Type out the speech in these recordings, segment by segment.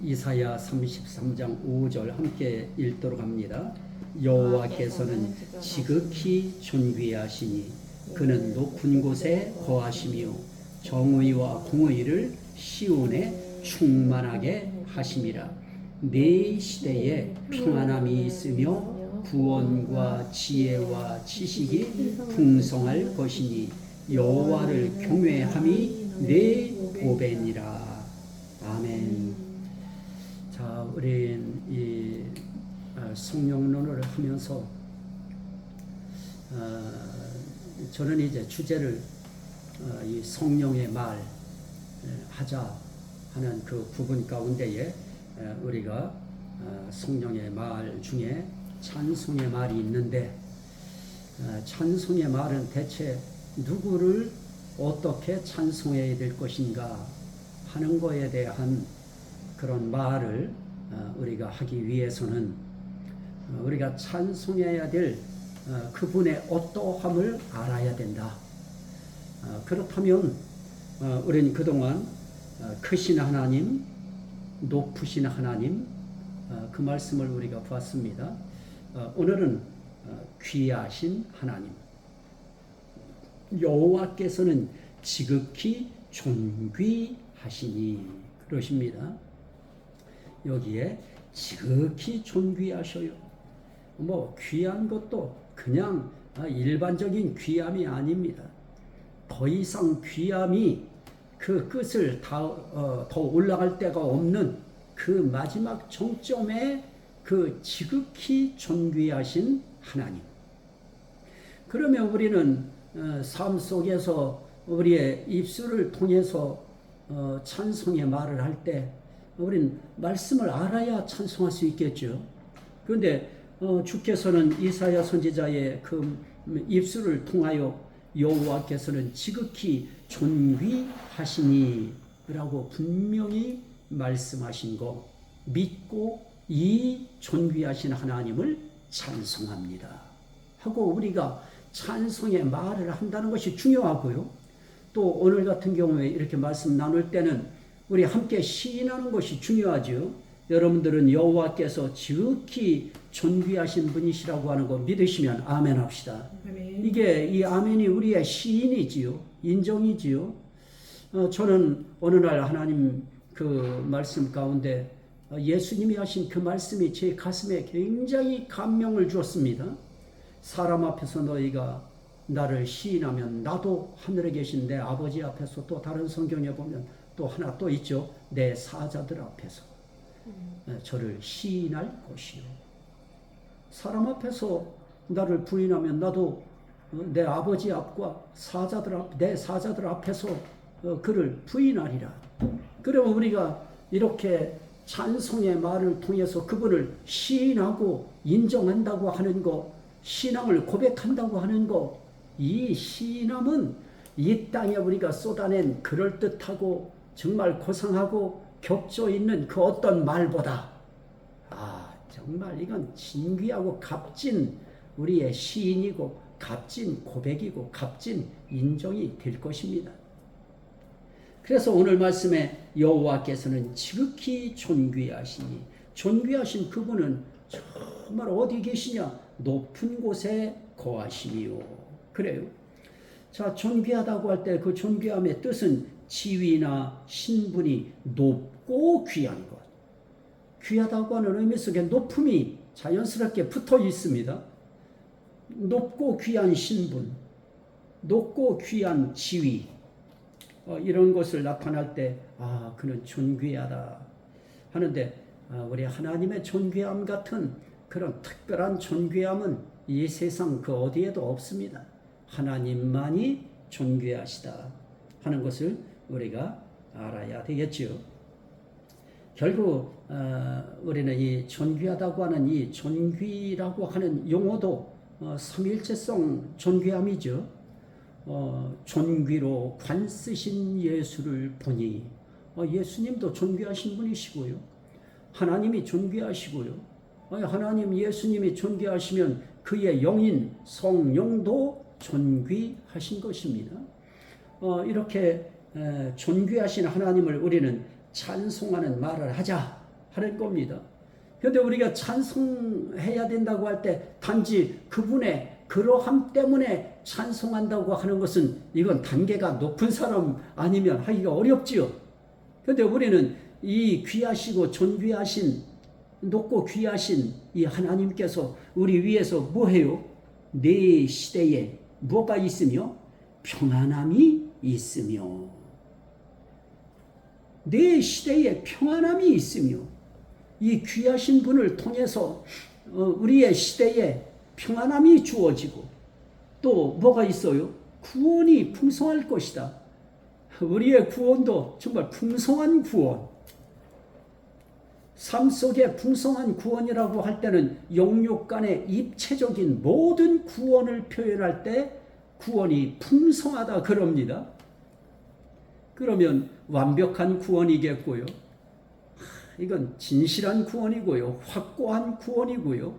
이사야 33장 5절 함께 읽도록 합니다. 여호와께서는 지극히 존귀하시니 그는 높은 곳에 거하시며 정의와 공의를 시온에 충만하게 하심이라. 내 시대에 평안함이 있으며 구원과 지혜와 지식이 풍성할 것이니 여호와를 경외함이 내 보배니라. 아멘. 자, 우린 이 성령론을 하면서 저는 이제 주제를 이 성령의 말 하자 하는 그 부분 가운데에 우리가 성령의 말 중에 찬송의 말이 있는데, 찬송의 말은 대체 누구를 어떻게 찬송해야 될 것인가 하는 거에 대한 그런 말을 우리가 하기 위해서는 우리가 찬송해야 될 그분의 어떠함을 알아야 된다. 그렇다면 우리는 그동안 크신 하나님, 높으신 하나님, 그 말씀을 우리가 보았습니다. 오늘은 귀하신 하나님, 여호와께서는 지극히 존귀하시니 그러십니다. 여기에 지극히 존귀하셔요. 뭐 귀한 것도 그냥 일반적인 귀함이 아닙니다. 더 이상 귀함이 그 끝을 더 올라갈 데가 없는 그 마지막 정점에 그 지극히 존귀하신 하나님. 그러면 우리는 삶 속에서 우리의 입술을 통해서 찬송의 말을 할 때 우리는 말씀을 알아야 찬송할 수 있겠죠. 그런데 주께서는 이사야 선지자의 그 입술을 통하여 여호와께서는 지극히 존귀하시니 라고 분명히 말씀하신 거 믿고 이 존귀하신 하나님을 찬송합니다 하고 우리가 찬송의 말을 한다는 것이 중요하고요. 또 오늘 같은 경우에 이렇게 말씀 나눌 때는 우리 함께 시인하는 것이 중요하죠. 여러분들은 여호와께서 지극히 존귀하신 분이시라고 하는 거 믿으시면 아멘 합시다. 아멘. 이게 이 아멘이 우리의 시인이지요. 인정이지요. 저는 어느 날 하나님 그 말씀 가운데 예수님이 하신 그 말씀이 제 가슴에 굉장히 감명을 주었습니다. 사람 앞에서 너희가 나를 시인하면 나도 하늘에 계신 내 아버지 앞에서, 또 다른 성경에 보면 또 하나 또 있죠. 내 사자들 앞에서 저를 시인할 것이요. 사람 앞에서 나를 부인하면 나도 내 아버지 앞과 내 사자들 앞에서 그를 부인하리라. 그러면 우리가 이렇게 찬송의 말을 통해서 그분을 시인하고 인정한다고 하는 것, 신앙을 고백한다고 하는 것, 이 시인함은 이 땅에 우리가 쏟아낸 그럴듯하고 정말 고상하고 격조 있는 그 어떤 말보다 정말 이건 진귀하고 값진 우리의 시인이고 값진 고백이고 값진 인정이 될 것입니다. 그래서 오늘 말씀에 여호와께서는 지극히 존귀하시니, 존귀하신 그분은 정말 어디 계시냐? 높은 곳에 거하시니요. 그래요. 자, 존귀하다고 할 때 그 존귀함의 뜻은 지위나 신분이 높고 귀한 것. 귀하다고 하는 의미 속에 높음이 자연스럽게 붙어 있습니다. 높고 귀한 신분, 높고 귀한 지위, 이런 것을 나타날 때 그는 존귀하다 하는데, 우리 하나님의 존귀함 같은 그런 특별한 존귀함은 이 세상 그 어디에도 없습니다. 하나님만이 존귀하시다 하는 것을 우리가 알아야 되겠죠. 결국 우리는 이 존귀하다고 하는 이 존귀라고 하는 용어도 삼일체성 존귀함이죠. 존귀로 관 쓰신 예수를 보니, 예수님도 존귀하신 분이시고요. 하나님이 존귀하시고요. 하나님 예수님이 존귀하시면 그의 영인 성령도 존귀하신 것입니다. 이렇게 존귀하신 하나님을 우리는 찬송하는 말을 하자 하는 겁니다. 그런데 우리가 찬송해야 된다고 할 때 단지 그분의 그러함 때문에 찬송한다고 하는 것은 이건 단계가 높은 사람 아니면 하기가 어렵지요. 그런데 우리는 이 귀하시고 존귀하신 높고 귀하신 이 하나님께서 우리 위해서 뭐해요? 내 시대에 뭐가 있으며? 평안함이 있으며, 내 시대에 평안함이 있으며, 이 귀하신 분을 통해서 우리의 시대에 평안함이 주어지고, 또 뭐가 있어요? 구원이 풍성할 것이다. 우리의 구원도 정말 풍성한 구원, 삶 속에 풍성한 구원이라고 할 때는 영육 간의 입체적인 모든 구원을 표현할 때 구원이 풍성하다 그럽니다. 그러면 완벽한 구원이겠고요. 이건 진실한 구원이고요. 확고한 구원이고요.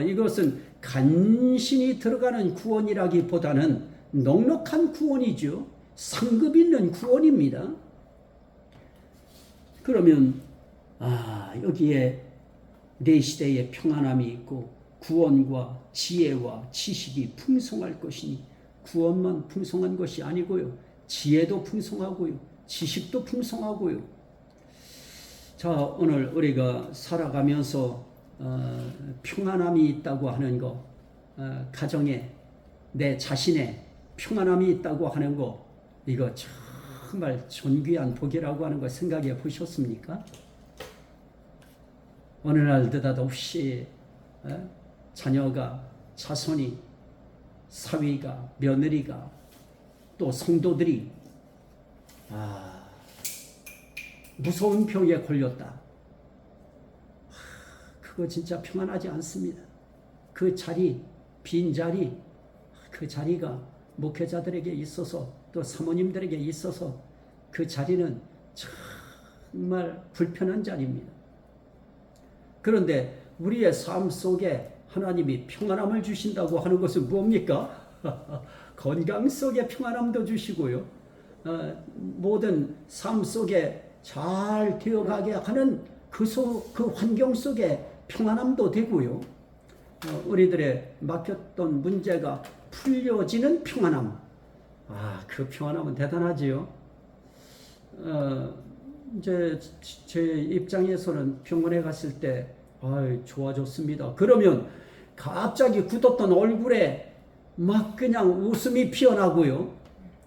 이것은 간신히 들어가는 구원이라기보다는 넉넉한 구원이죠. 상급 있는 구원입니다. 그러면 여기에 내 시대에 평안함이 있고 구원과 지혜와 지식이 풍성할 것이니, 구원만 풍성한 것이 아니고요, 지혜도 풍성하고요, 지식도 풍성하고요. 자, 오늘 우리가 살아가면서 평안함이 있다고 하는 거, 가정에 내 자신의 평안함이 있다고 하는 거, 이거 정말 존귀한 복이라고 하는 거 생각해 보셨습니까? 어느 날 느닷없이 자녀가, 자손이, 사위가, 며느리가, 또 성도들이 무서운 병에 걸렸다. 그거 진짜 평안하지 않습니다. 그 자리, 빈자리, 그 자리가 목회자들에게 있어서 또 사모님들에게 있어서 그 자리는 정말 불편한 자리입니다. 그런데 우리의 삶 속에 하나님이 평안함을 주신다고 하는 것은 뭡니까? 건강 속에 평안함도 주시고요, 모든 삶 속에 잘 되어가게 하는 그 환경 속에 평안함도 되고요, 우리들의 막혔던 문제가 풀려지는 평안함, 그 평안함은 대단하지요. 이제 제 입장에서는 병원에 갔을 때 좋아졌습니다. 그러면 갑자기 굳었던 얼굴에 막 그냥 웃음이 피어나고요.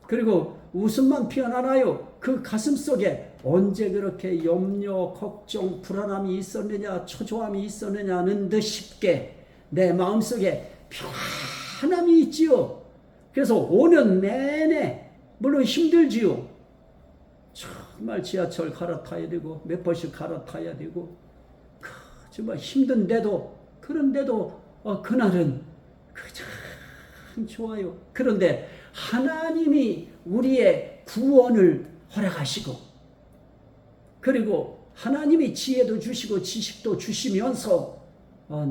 그리고 웃음만 피어나나요? 그 가슴 속에 언제 그렇게 염려, 걱정, 불안함이 있었느냐, 초조함이 있었느냐는 듯 싶게 내 마음속에 평안함이 있지요. 그래서 5년 내내 물론 힘들지요. 정말 지하철 갈아타야 되고 몇 번씩 갈아타야 되고 정말 힘든데도, 그런데도 그날은 참 좋아요. 그런데 하나님이 우리의 구원을 허락하시고, 그리고 하나님이 지혜도 주시고 지식도 주시면서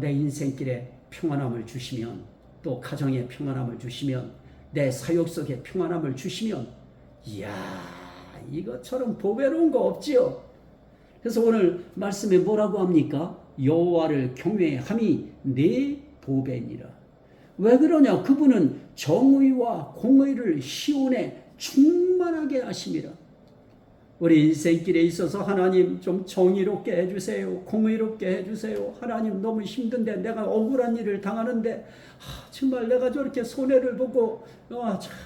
내 인생길에 평안함을 주시면, 또 가정에 평안함을 주시면, 내 사역 속에 평안함을 주시면, 이야, 이것처럼 보배로운 거 없지요. 그래서 오늘 말씀에 뭐라고 합니까? 여호와를 경외함이 내 보배니라. 왜 그러냐? 그분은 정의와 공의를 시온에 충만하게 하심이라. 우리 인생길에 있어서 하나님 좀 정의롭게 해주세요. 공의롭게 해주세요. 하나님 너무 힘든데, 내가 억울한 일을 당하는데 정말 내가 저렇게 손해를 보고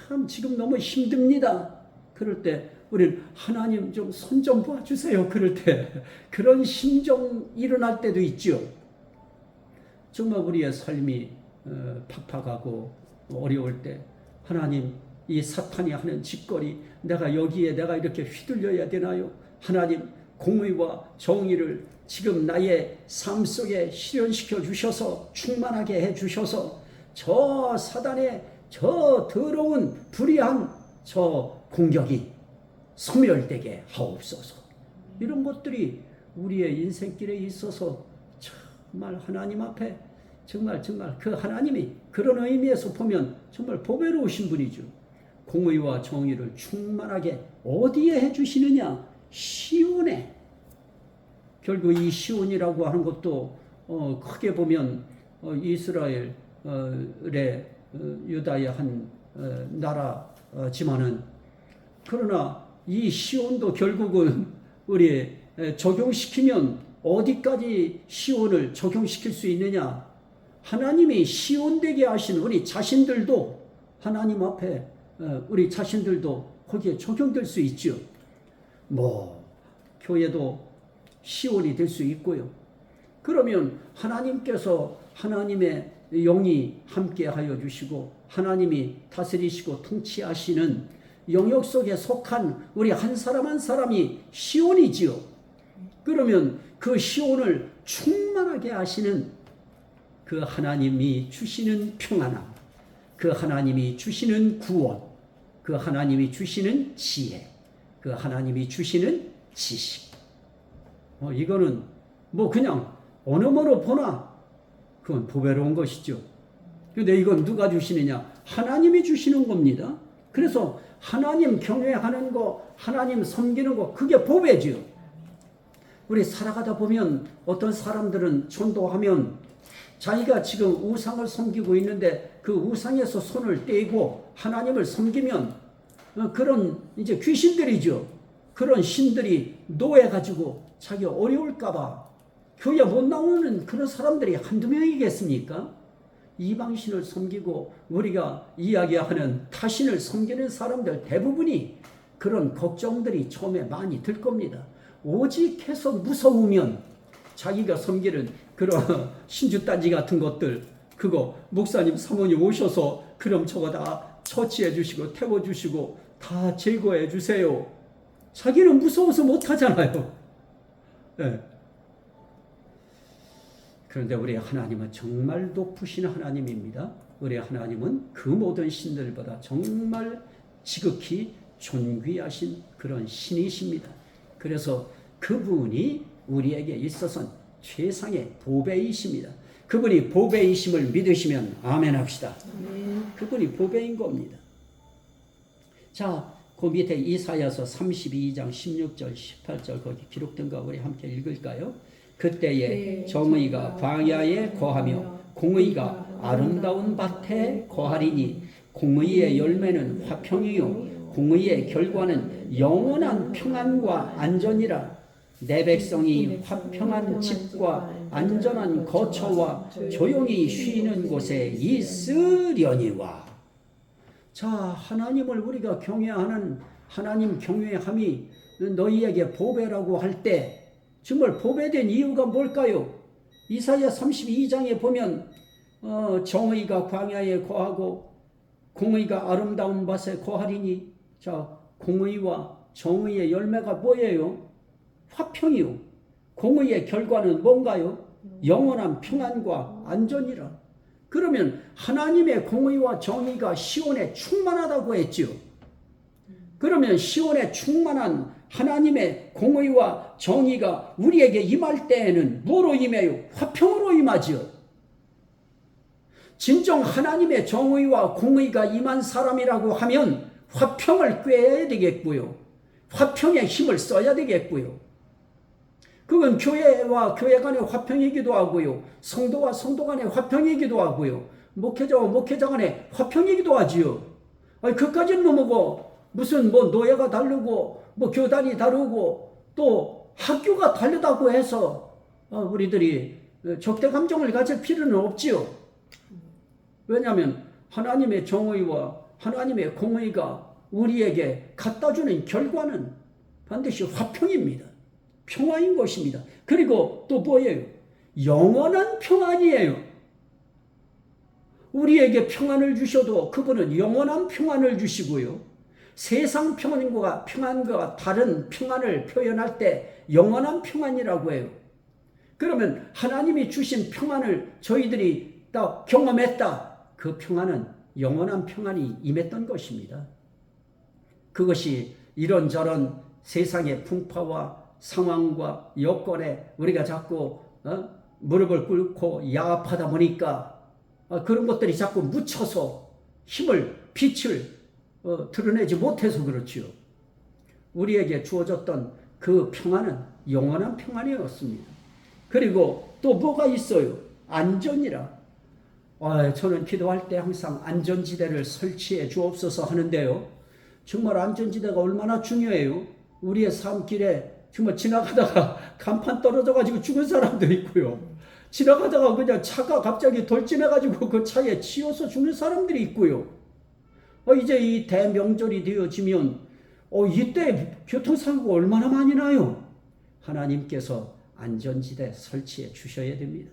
참 지금 너무 힘듭니다. 그럴 때 우리는 하나님 좀 손 좀 봐주세요. 그럴 때 그런 심정 일어날 때도 있죠. 정말 우리의 삶이 팍팍하고 어려울 때 하나님, 이 사탄이 하는 짓거리, 내가 여기에 내가 이렇게 휘둘려야 되나요? 하나님, 공의와 정의를 지금 나의 삶 속에 실현시켜 주셔서 충만하게 해 주셔서 저 사단의 저 더러운 불의한 저 공격이 소멸되게 하옵소서. 이런 것들이 우리의 인생길에 있어서 정말 하나님 앞에 정말 그 하나님이 그런 의미에서 보면 정말 보배로우신 분이죠. 공의와 정의를 충만하게 어디에 해주시느냐? 시온에. 결국 이 시온이라고 하는 것도 크게 보면 이스라엘의 유다의 한 나라지만은, 그러나 이 시온도 결국은 우리 적용시키면 어디까지 시온을 적용시킬 수 있느냐? 하나님이 시온되게 하신 우리 자신들도 하나님 앞에 우리 자신들도 거기에 적용될 수 있죠. 교회도 시온이 될 수 있고요. 그러면 하나님께서 하나님의 영이 함께 하여 주시고 하나님이 다스리시고 통치하시는 영역 속에 속한 우리 한 사람 한 사람이 시온이지요. 그러면 그 시온을 충만하게 하시는 그 하나님이 주시는 평안함, 그 하나님이 주시는 구원, 그 하나님이 주시는 지혜, 그 하나님이 주시는 지식. 이거는 그냥 어느 뭐로 보나 그건 보배로운 것이죠. 근데 이건 누가 주시느냐? 하나님이 주시는 겁니다. 그래서 하나님 경외하는 거, 하나님 섬기는 거, 그게 보배죠. 우리 살아가다 보면 어떤 사람들은 전도하면 자기가 지금 우상을 섬기고 있는데 그 우상에서 손을 떼고 하나님을 섬기면 그런 이제 귀신들이죠. 그런 신들이 노해가지고 자기 어려울까봐 교회 못 나오는 그런 사람들이 한두 명이겠습니까? 이방신을 섬기고 우리가 이야기하는 타신을 섬기는 사람들 대부분이 그런 걱정들이 처음에 많이 들 겁니다. 오직 해서 무서우면 자기가 섬기는 그런 신주단지 같은 것들, 그거 목사님 사모님 오셔서 그럼 저거 다 처치해 주시고 태워 주시고 다 제거해 주세요. 자기는 무서워서 못 하잖아요. 네. 그런데 우리 하나님은 정말 높으신 하나님입니다. 우리 하나님은 그 모든 신들보다 정말 지극히 존귀하신 그런 신이십니다. 그래서 그분이 우리에게 있어서는 최상의 보배이십니다. 그분이 보배이심을 믿으시면 아멘 합시다. 그분이 보배인 겁니다. 자, 그 밑에 이사야서 32장 16절 18절 거기 기록된 거 우리 함께 읽을까요? 그때에 정의가 광야에 거하며 공의가 아름다운 밭에 거하리니 공의의 열매는 화평이요 공의의 결과는 영원한 평안과 안전이라. 내 백성이 화평한 집과 안전한 거처와 조용히 쉬는 곳에 있으려니와. 자, 하나님을 우리가 경외하는 하나님 경외함이 너희에게 보배라고 할 때 정말 보배된 이유가 뭘까요? 이사야 32장에 보면 정의가 광야에 거하고 공의가 아름다운 밭에 거하리니. 자, 공의와 정의의 열매가 뭐예요? 화평이요. 공의의 결과는 뭔가요? 영원한 평안과 안전이라. 그러면 하나님의 공의와 정의가 시온에 충만하다고 했죠. 그러면 시온에 충만한 하나님의 공의와 정의가 우리에게 임할 때에는 뭐로 임해요? 화평으로 임하죠. 진정 하나님의 정의와 공의가 임한 사람이라고 하면 화평을 꾀해야 되겠고요. 화평의 힘을 써야 되겠고요. 그건 교회와 교회 간의 화평이기도 하고요. 성도와 성도 간의 화평이기도 하고요. 목회자와 목회자 간의 화평이기도 하지요. 그까지는 넘어고 무슨 노예가 다르고 교단이 다르고 또 학교가 다르다고 해서 우리들이 적대 감정을 가질 필요는 없지요. 왜냐하면 하나님의 정의와 하나님의 공의가 우리에게 갖다주는 결과는 반드시 화평입니다. 평화인 것입니다. 그리고 또 뭐예요? 영원한 평안이에요. 우리에게 평안을 주셔도 그분은 영원한 평안을 주시고요. 세상 평안과 다른 평안을 표현할 때 영원한 평안이라고 해요. 그러면 하나님이 주신 평안을 저희들이 다 경험했다. 그 평안은 영원한 평안이 임했던 것입니다. 그것이 이런저런 세상의 풍파와 상황과 여건에 우리가 자꾸 무릎을 꿇고 야합하다 보니까 그런 것들이 자꾸 묻혀서 빛을 드러내지 못해서 그렇지요. 우리에게 주어졌던 그 평안은 영원한 평안이 없습니다. 그리고 또 뭐가 있어요? 안전이라. 저는 기도할 때 항상 안전지대를 설치해 주옵소서 하는데요. 정말 안전지대가 얼마나 중요해요. 우리의 삶길에 정말 지나가다가 간판 떨어져가지고 죽은 사람도 있고요. 지나가다가 그냥 차가 갑자기 돌진해가지고 그 차에 치여서 죽는 사람들이 있고요. 이제 이 대명절이 되어지면 이때 교통사고가 얼마나 많이 나요. 하나님께서 안전지대 설치해 주셔야 됩니다.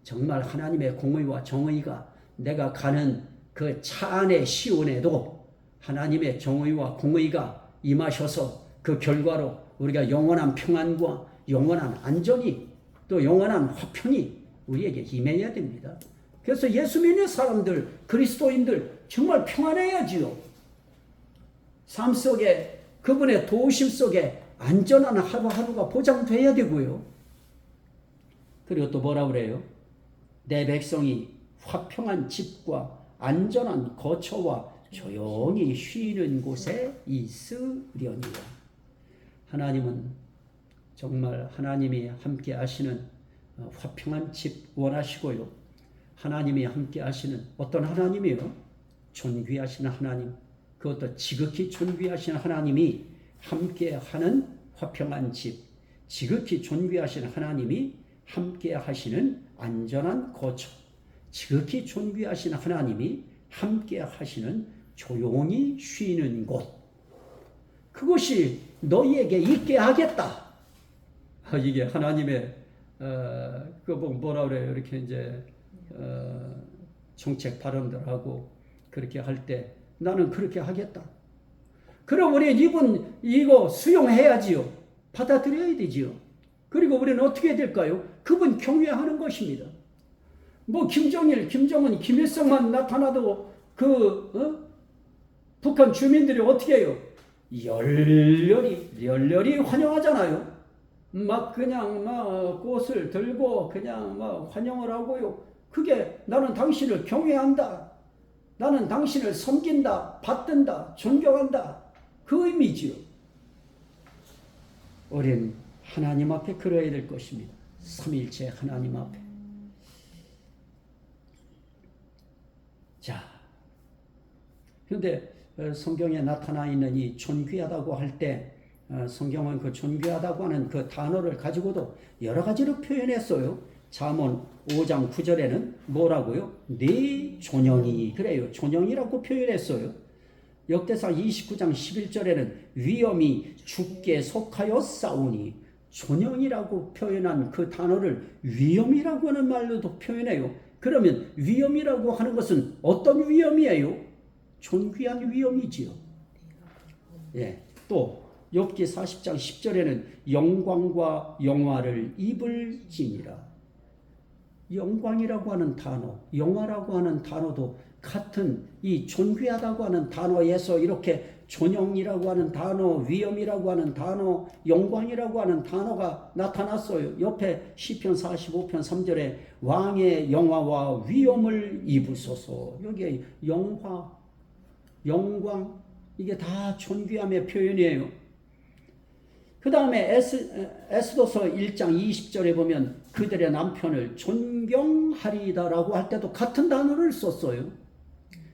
정말 하나님의 공의와 정의가 내가 가는 그 차 안의 시온에도 하나님의 정의와 공의가 임하셔서 그 결과로 우리가 영원한 평안과 영원한 안전이 또 영원한 화평이 우리에게 임해야 됩니다. 그래서 예수 믿는 사람들, 그리스도인들 정말 평안해야지요. 삶 속에 그분의 도우심 속에 안전한 하루하루가 보장돼야 되고요. 그리고 또 뭐라 그래요? 내 백성이 화평한 집과 안전한 거처와 조용히 쉬는 곳에 있으려니와. 하나님은 정말 하나님이 함께 하시는 화평한 집 원하시고요. 하나님이 함께 하시는 어떤 하나님이요? 존귀하신 하나님, 그것도 지극히 존귀하신 하나님이 함께 하는 화평한 집, 지극히 존귀하신 하나님이 함께 하시는 안전한 거처, 지극히 존귀하신 하나님이 함께 하시는 조용히 쉬는 곳, 그것이 너희에게 있게 하겠다. 이게 하나님의 그 뭐라 그래요? 이렇게 이제 정책 발언들 하고 그렇게 할 때 나는 그렇게 하겠다. 그럼 우리 이거 수용해야지요. 받아들여야 되지요. 그리고 우리는 어떻게 해야 될까요? 그분 경외하는 것입니다. 뭐 김정일, 김정은, 김일성만 나타나도 북한 주민들이 어떻게 해요? 열렬히 환영하잖아요. 그냥 꽃을 들고 그냥 환영을 하고요. 그게 나는 당신을 경외한다. 나는 당신을 섬긴다, 받든다, 존경한다. 그 의미지요. 우리는 하나님 앞에 그러해야 될 것입니다. 삼위일체 하나님 앞에. 자, 그런데 성경에 나타나 있는 이 존귀하다고 할 때 성경은 그 존귀하다고 하는 그 단어를 가지고도 여러 가지로 표현했어요. 잠언 5장 9절에는 뭐라고요? 네 존영이, 그래요. 존영이라고 표현했어요. 역대상 29장 11절에는 위엄이 주께 속하여 싸우니, 존영이라고 표현한 그 단어를 위엄이라고 하는 말로도 표현해요. 그러면 위엄이라고 하는 것은 어떤 위엄이에요? 존귀한 위엄이지요. 예. 또 욥기 40장 10절에는 영광과 영화를 입을지니라. 영광이라고 하는 단어, 영화라고 하는 단어도 같은 이 존귀하다고 하는 단어에서 이렇게 존영이라고 하는 단어, 위엄이라고 하는 단어, 영광이라고 하는 단어가 나타났어요. 옆에 시편 45편 3절에 왕의 영화와 위엄을 입으소서. 여기에 영화, 영광, 이게 다 존귀함의 표현이에요. 그 다음에 에스더서 1장 20절에 보면 그들의 남편을 존경하리다라고 할 때도 같은 단어를 썼어요.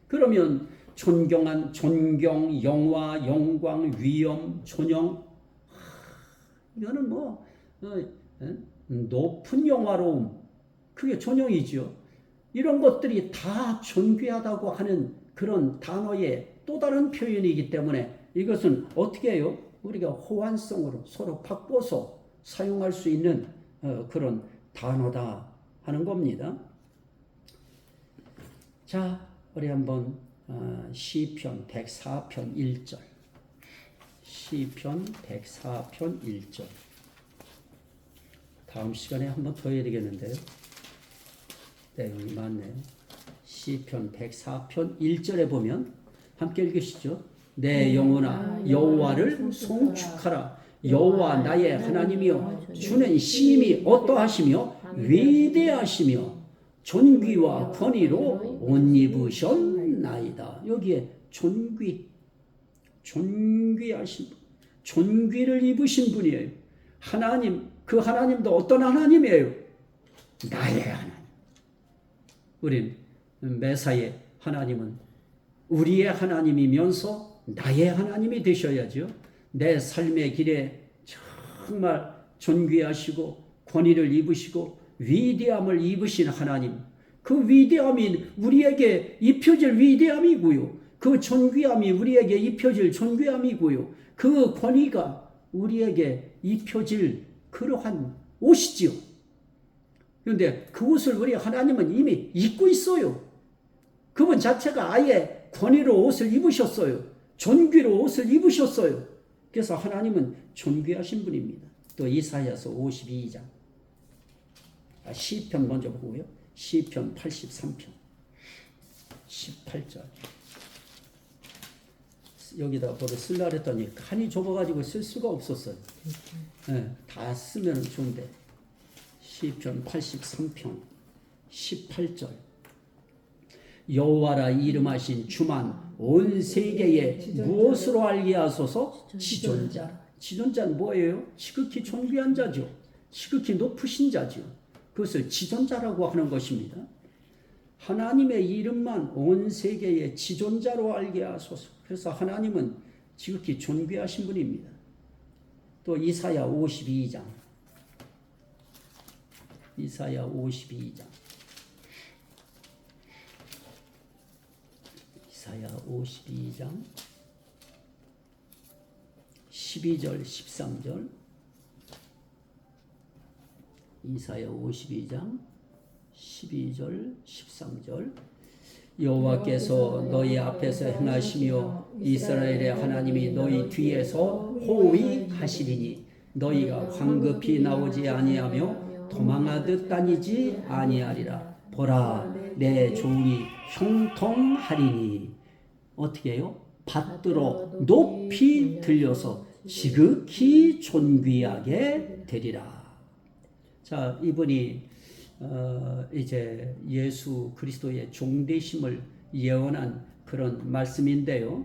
그러면 존경한, 존경, 영화, 영광, 위엄, 존영, 이거는 높은 영화로움, 그게 존영이죠. 이런 것들이 다 존귀하다고 하는 그런 단어의 또 다른 표현이기 때문에 이것은 어떻게 해요? 우리가 호환성으로 서로 바꿔서 사용할 수 있는 그런 단어다 하는 겁니다. 자, 우리 한번 시편 104편 1절. 시편 104편 1절. 다음 시간에 한번 더 해야 되겠는데요. 내용이 많네요. 시편 104편 1절에 보면 함께 읽으시죠. 내 영혼아 여호와를 송축하라. 여호와 나의 하나님이여 주는 심히 어떠하시며 위대하시며 존귀와 권위로 옷 입으셨나이다. 여기에 존귀하신 분, 존귀를 입으신 분이에요. 하나님, 그 하나님도 어떤 하나님이에요? 나의 하나님. 우린 매사에 하나님은 우리의 하나님이면서 나의 하나님이 되셔야죠. 내 삶의 길에 정말 존귀하시고 권위를 입으시고 위대함을 입으신 하나님, 그 위대함이 우리에게 입혀질 위대함이고요. 그 존귀함이 우리에게 입혀질 존귀함이고요. 그 권위가 우리에게 입혀질 그러한 옷이지요. 그런데 그 옷을 우리 하나님은 이미 입고 있어요. 그분 자체가 아예 권위로 옷을 입으셨어요. 존귀로 옷을 입으셨어요. 그래서 하나님은 존귀하신 분입니다. 또 이사야서 52장. 시편 먼저 보고요. 시편 83편 18절. 여기다 보러 쓰려 했더니 칸이 좁아가지고 쓸 수가 없었어요. 네, 다 쓰면 좋은데. 시편 83편 18절. 여호와라 이름하신 주만 온 세계에 무엇으로 알게 하소서? 지존자. 지존자는 뭐예요? 지극히 존귀한 자죠. 지극히 높으신 자죠. 그것을 지존자라고 하는 것입니다. 하나님의 이름만 온 세계에 지존자로 알게 하소서. 그래서 하나님은 지극히 존귀하신 분입니다. 또 이사야 52장. 이사야 52장. 이사야 52장 12절 13절. 이사야 52장 12절 13절. 여호와께서 너희 앞에서 행하시며 이스라엘의 하나님이 너희 뒤에서 호위하시리니 너희가 황급히 나오지 아니하며 도망하듯 다니지 아니하리라. 보라 내 종이 형통하리니 어떻게 해요? 받들어 높이 들려서 지극히 존귀하게 되리라. 자, 이분이 이제 예수 그리스도의 종되심을 예언한 그런 말씀인데요.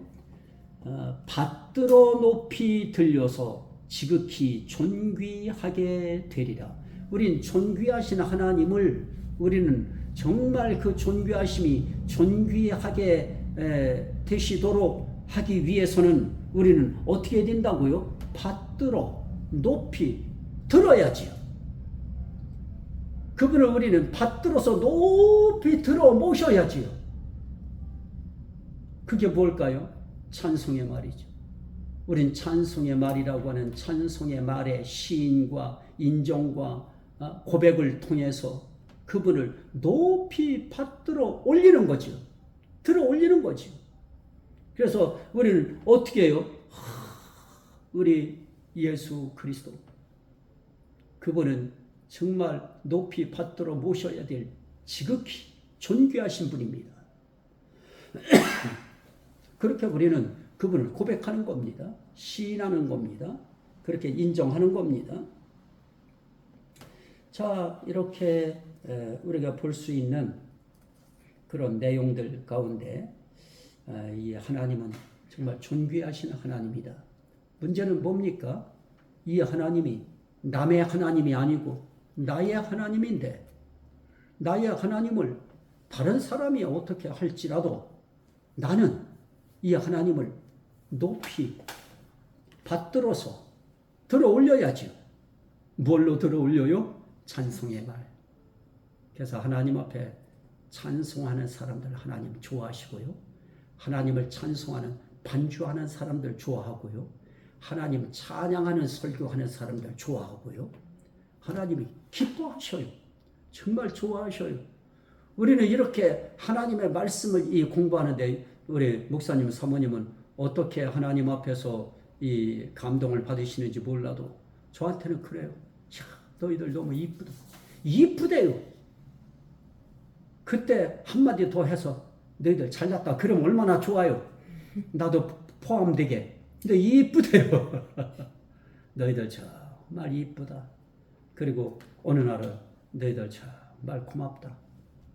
받들어 높이 들려서 지극히 존귀하게 되리라. 우린 존귀하신 하나님을 우리는 정말 그 존귀하심이 존귀하게 되시도록 하기 위해서는 우리는 어떻게 된다고요? 받들어 높이 들어야지요. 그분을 우리는 받들어서 높이 들어 모셔야지요. 그게 뭘까요? 찬송의 말이죠. 우린 찬송의 말이라고 하는 찬송의 말의 시인과 인정과 고백을 통해서 그분을 높이 받들어 올리는 거죠. 들어 올리는 거죠. 그래서 우리는 어떻게 해요? 우리 예수 그리스도, 그분은 정말 높이 받들어 모셔야 될 지극히 존귀하신 분입니다. 그렇게 우리는 그분을 고백하는 겁니다. 시인하는 겁니다. 그렇게 인정하는 겁니다. 자, 이렇게 우리가 볼 수 있는 그런 내용들 가운데 이 하나님은 정말 존귀하신 하나님이다. 문제는 뭡니까? 이 하나님이 남의 하나님이 아니고 나의 하나님인데, 나의 하나님을 다른 사람이 어떻게 할지라도 나는 이 하나님을 높이 받들어서 들어 올려야죠. 뭘로 들어 올려요? 찬송의 말. 그래서 하나님 앞에 찬송하는 사람들 하나님 좋아하시고요. 하나님을 찬송하는 반주하는 사람들 좋아하고요. 하나님 찬양하는 설교하는 사람들 좋아하고요. 하나님이 기뻐하셔요. 정말 좋아하셔요. 우리는 이렇게 하나님의 말씀을 공부하는데 우리 목사님, 사모님은 어떻게 하나님 앞에서 이 감동을 받으시는지 몰라도 저한테는 그래요. 야, 너희들 너무 이쁘다. 이쁘대요. 그때 한마디 더 해서 너희들 잘났다. 그럼 얼마나 좋아요. 나도 포함되게. 근데 이쁘대요. 너희들 정말 이쁘다. 그리고 어느 날은 너희들 정말 고맙다.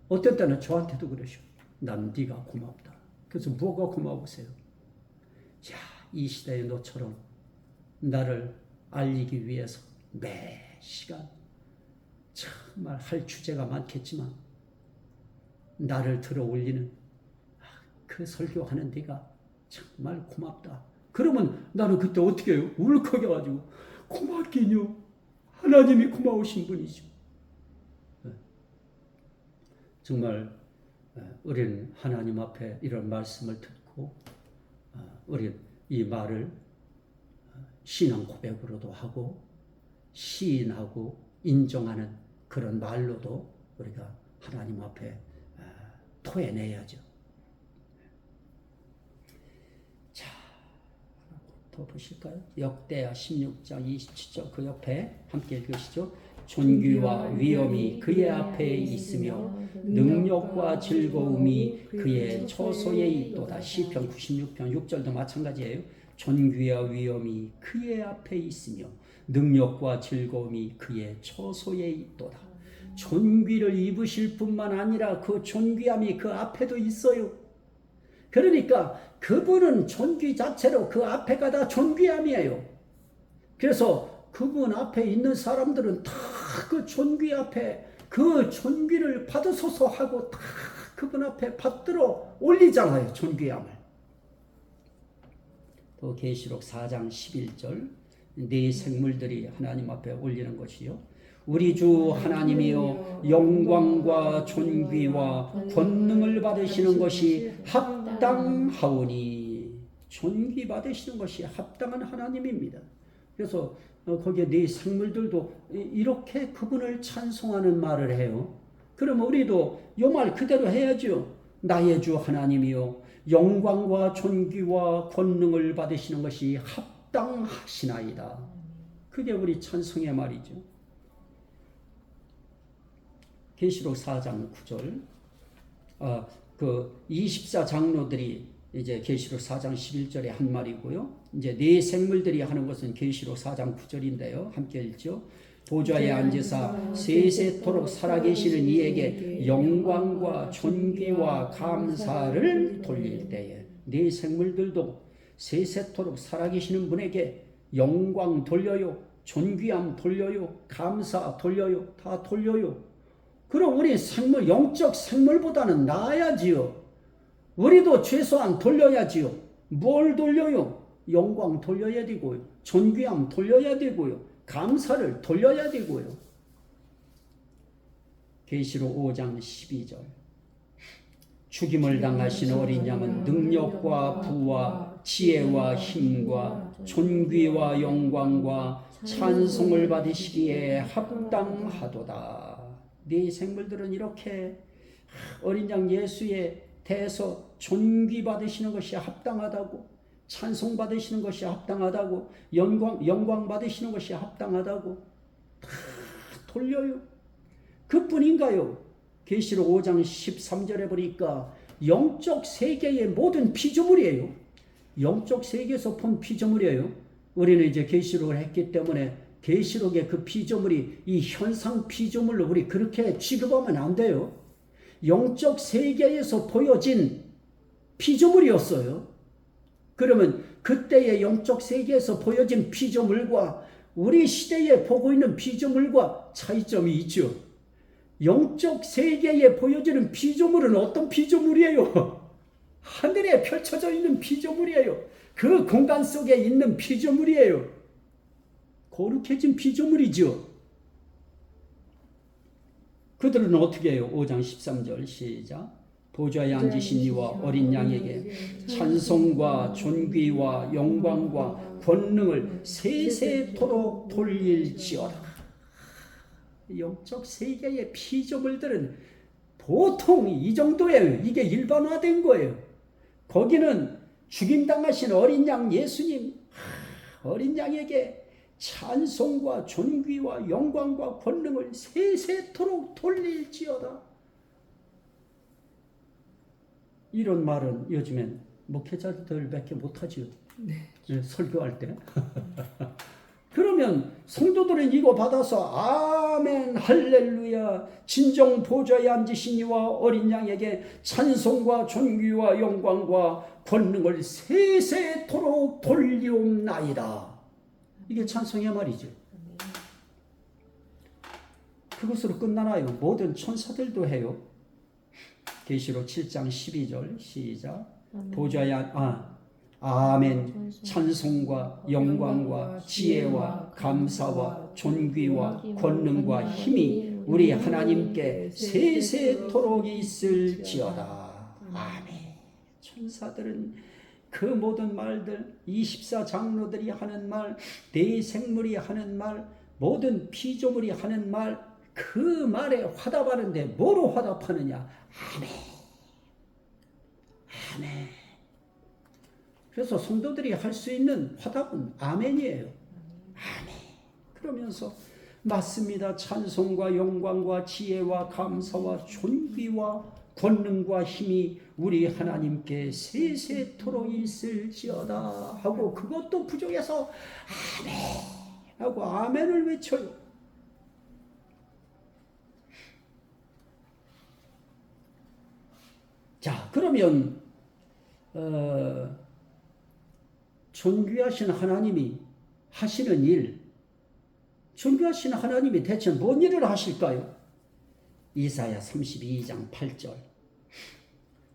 어떤 때는 저한테도 그러셔. 난 네가 고맙다. 그래서 뭐가 고마우세요? 야, 이 시대의 너처럼 나를 알리기 위해서 매 시간 정말 할 주제가 많겠지만 나를 들어 올리는 그 설교하는 네가 정말 고맙다. 그러면 나는 그때 어떻게 해요? 울컥해가지고 고맙긴요. 하나님이 고마우신 분이죠. 정말 우리는 하나님 앞에 이런 말씀을 듣고 우리는 이 말을 신앙 고백으로도 하고 시인하고 인정하는 그런 말로도 우리가 하나님 앞에 토해내야죠. 자, 더 보실까요? 역대하 16장 27절 그 옆에 함께 읽으시죠. 존귀와 위엄이 그의 앞에 있으며 능력과 즐거움이 그의 처소에 있도다. 시편 96편 6절도 마찬가지예요. 존귀와 위엄이 그의 앞에 있으며 능력과 즐거움이 그의 처소에 있도다. 존귀를 입으실 뿐만 아니라 그 존귀함이 그 앞에도 있어요. 그러니까 그분은 존귀 자체로 그 앞에가 다 존귀함이에요. 그래서 그분 앞에 있는 사람들은 다 그 존귀 앞에 그 존귀를 받으소서 하고 다 그분 앞에 받들어 올리잖아요. 존귀함을. 또 계시록 4장 11절 네 생물들이 하나님 앞에 올리는 것이요. 우리 주 하나님이여 영광과 존귀와 권능을 받으시는 것이 합당하오니. 존귀 받으시는 것이 합당한 하나님입니다. 그래서 거기에 네 생물들도 이렇게 그분을 찬송하는 말을 해요. 그럼 우리도 이 말 그대로 해야죠. 나의 주 하나님이여 영광과 존귀와 권능을 받으시는 것이 합당하시나이다. 그게 우리 찬송의 말이죠. 계시록 4장 9절 그 24장로들이 이제 계시록 4장 11절에 한 말이고요. 이제 네 생물들이 하는 것은 계시록 4장 9절인데요. 함께 읽죠. 보좌에 앉으사 세세토록 살아계시는 이에게 영광과 존귀와 감사를 돌릴 때에 네 생물들도 세세토록 살아계시는 분에게 영광 돌려요. 존귀함 돌려요. 감사 돌려요. 다 돌려요. 그럼 우리 생물, 영적 생물보다는 나아야지요. 우리도 최소한 돌려야지요. 뭘 돌려요? 영광 돌려야 되고요. 존귀함 돌려야 되고요. 감사를 돌려야 되고요. 계시록 5장 12절 죽임을 당하신 어린 양은 능력과 부와 지혜와 힘과 존귀와 영광과 찬송을 받으시기에 합당하도다. 네 생물들은 이렇게 어린 양 예수에 대해서 존귀 받으시는 것이 합당하다고, 찬송 받으시는 것이 합당하다고, 영광 받으시는 것이 합당하다고 다 돌려요. 그뿐인가요? 계시록 5장 13절에 보니까 영적 세계의 모든 피조물이에요. 영적 세계에서 본 피조물이에요. 우리는 이제 계시록을 했기 때문에 계시록의 그 피조물이 이 현상 피조물로 우리 그렇게 취급하면 안 돼요. 영적 세계에서 보여진 피조물이었어요. 그러면 그때의 영적 세계에서 보여진 피조물과 우리 시대에 보고 있는 피조물과 차이점이 있죠. 영적 세계에 보여지는 피조물은 어떤 피조물이에요? 하늘에 펼쳐져 있는 피조물이에요. 그 공간 속에 있는 피조물이에요. 거룩해진 피조물이죠. 그들은 어떻게 해요? 5장 13절 시작. 보좌에 앉으신 이와 어린 양에게 찬송과 존귀와 영광과 권능을 세세토록 돌릴지어다. 영적 세계의 피조물들은 보통 이 정도예요. 이게 일반화된 거예요. 거기는 죽임당하신 어린 양 예수님, 어린 양에게 찬송과 존귀와 영광과 권능을 세세토록 돌릴지어다. 이런 말은 요즘엔 목회자들밖에 못하지요. 네. 설교할 때. 그러면 성도들은 이거 받아서 아멘 할렐루야 진정 보좌에 앉으신 이와 어린 양에게 찬송과 존귀와 영광과 권능을 세세토록 돌리옵나이다. 이게 찬송의 말이죠. 그것으로 끝나나요? 모든 천사들도 해요. 계시록 7장 12절 시작. 보좌에 아멘. 찬송과 영광과 지혜와 감사와 존귀와 권능과 힘이 우리 하나님께 세세토록 있을지어다. 아멘. 천사들은 그 모든 말들, 24장로들이 하는 말, 대생물이 하는 말, 모든 피조물이 하는 말, 그 말에 화답하는데 뭐로 화답하느냐? 아멘. 아멘. 그래서 성도들이 할 수 있는 화답은 아멘이에요. 아멘. 그러면서 맞습니다. 찬송과 영광과 지혜와 감사와 존귀와 권능과 힘이 우리 하나님께 세세토록 있을지어다 하고, 그것도 부족해서 아멘 하고 아멘을 외쳐요. 자, 그러면 존귀하신 하나님이 하시는 일, 존귀하신 하나님이 대체 뭔 일을 하실까요? 이사야 32장 8절.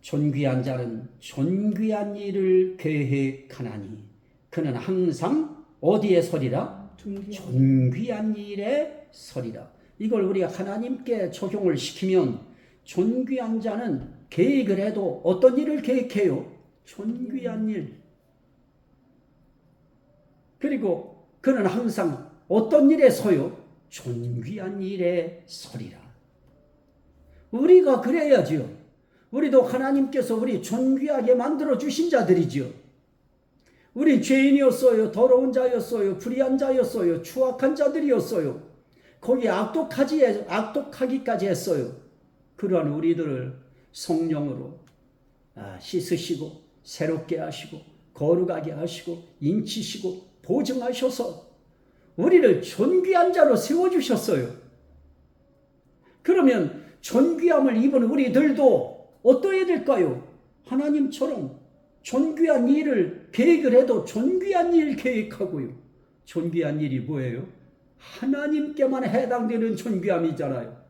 존귀한 자는 존귀한 일을 계획하나니 그는 항상 어디에 서리라? 존귀한 일에 서리라. 이걸 우리가 하나님께 적용을 시키면, 존귀한 자는 계획을 해도 어떤 일을 계획해요? 존귀한 일. 그리고 그는 항상 어떤 일에 서요? 존귀한 일에 서리라. 우리가 그래야지요. 우리도 하나님께서 우리 존귀하게 만들어 주신 자들이지요. 우리 죄인이었어요. 더러운 자였어요. 불의한 자였어요. 추악한 자들이었어요. 거기에 악독하기까지 했어요. 그러한 우리들을 성령으로 씻으시고 새롭게 하시고 거룩하게 하시고 인치시고 보증하셔서 우리를 존귀한 자로 세워주셨어요. 그러면 존귀함을 입은 우리들도 어떠해야 될까요? 하나님처럼 존귀한 일을 계획을 해도 존귀한 일 계획하고요. 존귀한 일이 뭐예요? 하나님께만 해당되는 존귀함이잖아요.